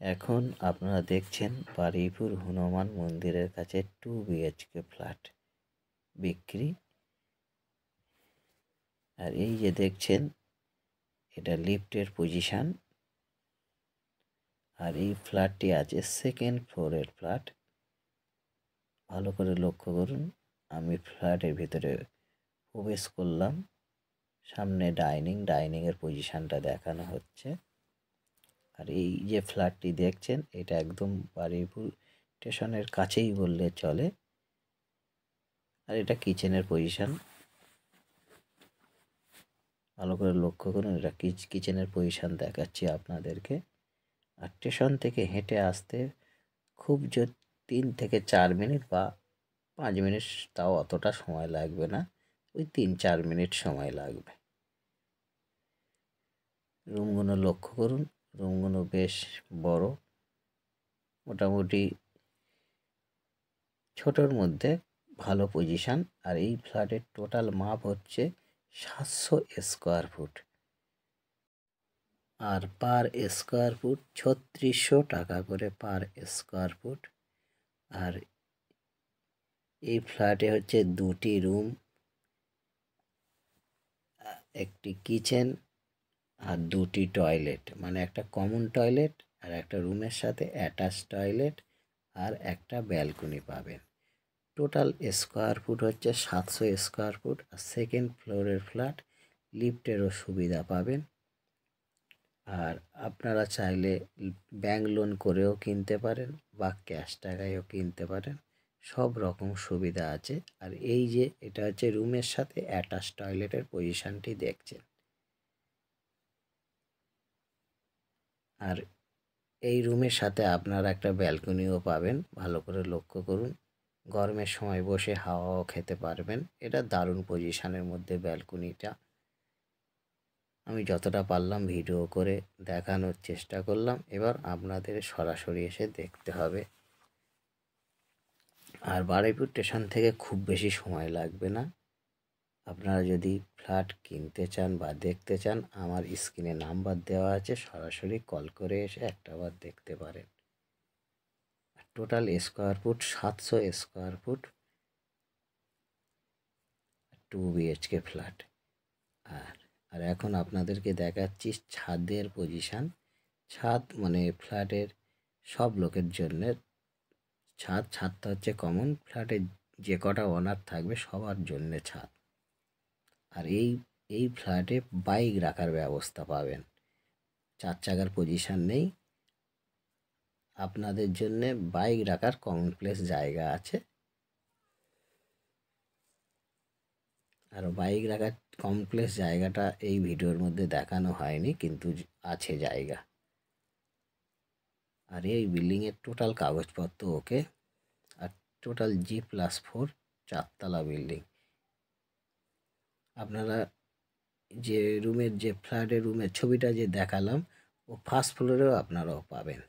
এখন আপনারা দেখছেন বারুইপুর হনুমান মন্দিরের কাছে 2 BHK ফ্ল্যাট বিক্রি। আর এই যে দেখছেন এটা লিফটের পজিশন। আর এই ফ্ল্যাটটি আছে সেকেন্ড ফ্লোরের ফ্ল্যাট। ভালো করে লক্ষ্য করুন। আমি ফ্ল্যাটের ভিতরে প্রবেশ করলাম। সামনে ডাইনিং এর পজিশনটা দেখানো হচ্ছে। আর এই যে ফ্ল্যাটটি দেখছেন এটা একদম বারুইপুর স্টেশনের কাছেই বললে চলে। আর এটা কিচেনের পজিশন। ভালো করে লক্ষ্য করুন, এটা কিচেনের পজিশন দেখাচ্ছি আপনাদেরকে। আর স্টেশন থেকে হেঁটে আসতে খুব 3 থেকে 4 মিনিট বা 5 মিনিট, তাও অতটা সময় লাগবে না, ওই 3-4 মিনিট সময় লাগবে। রুমগুলো লক্ষ্য করুন, রুমগুলো বেশ বড়, মোটামুটি ছোটোর মধ্যে ভালো পজিশন। আর এই ফ্ল্যাটের টোটাল মাপ হচ্ছে 700 স্কোয়ার ফুট। আর পার স্কোয়ার ফুট 3600 টাকা করে পার স্কোয়ার ফুট। আর এই ফ্ল্যাটে হচ্ছে 2টি রুম, একটি কিচেন আর 2টি টয়লেট, মানে একটা কমন টয়লেট আর একটা রুমের সাথে অ্যাটাচ টয়লেট আর একটা ব্যালকনি পাবেন। টোটাল স্কোয়ার ফুট হচ্ছে 700 স্কোয়ার ফুট। আর সেকেন্ড ফ্লোরের ফ্ল্যাট, লিফটেরও সুবিধা পাবেন। আর আপনারা চাইলে ব্যাংক লোন করেও কিনতে পারেন বা ক্যাশ টাকায়ও কিনতে পারেন, সব রকম সুবিধা আছে। আর এই যে এটা হচ্ছে রুমের সাথে অ্যাটাচ টয়লেটের পজিশনটি দেখছেন। আর এই রুমের সাথে আপনারা একটা ব্যালকনিও পাবেন, ভালো করে লক্ষ্য করুন। গরমের সময় বসে হাওয়াও খেতে পারবেন। এটা দারুণ পজিশনের মধ্যে ব্যালকনিটা। আমি যতটা পারলাম ভিডিও করে দেখানোর চেষ্টা করলাম, এবার আপনাদের সরাসরি এসে দেখতে হবে। আর বারুইপুর স্টেশন থেকে খুব বেশি সময় লাগবে না। আপনারা যদি ফ্ল্যাট কিনতে চান বা দেখতে চান, আমার স্ক্রিনে নাম্বার দেওয়া আছে, সরাসরি কল করে এসে একটাবার দেখতে পারেন। Total square foot 700 square foot, 2 BHK flat. আর এখন আপনাদেরকে দেখাচ্ছি ছাদের পজিশন। ছাদ মানে ফ্ল্যাটের সব লোকের জন্য ছাদটা হচ্ছে কমন, ফ্ল্যাটের যে কটা ওনার থাকবে সবার জন্য ছাদ। আর এই ফ্ল্যাটে বাইক রাখার ব্যবস্থা পাবেন। 4 চাকার পজিশন নেই, আপনাদের জন্য বাইক রাখার কমন প্লেস জায়গা আছে। আর বাইক রাখার কমন প্লেস জায়গাটা এই ভিডিওর মধ্যে দেখানো হয়নি, কিন্তু আছে জায়গা। আর এই বিল্ডিংয়ের টোটাল কাগজপত্র ওকে। আর টোটাল G+4 4তলা বিল্ডিং। আপনারা যে রুমের যে ফ্ল্যাটের রুমের ছবিটা যে দেখালাম, ও ফার্স্ট ফ্লোরেও আপনারাও পাবেন।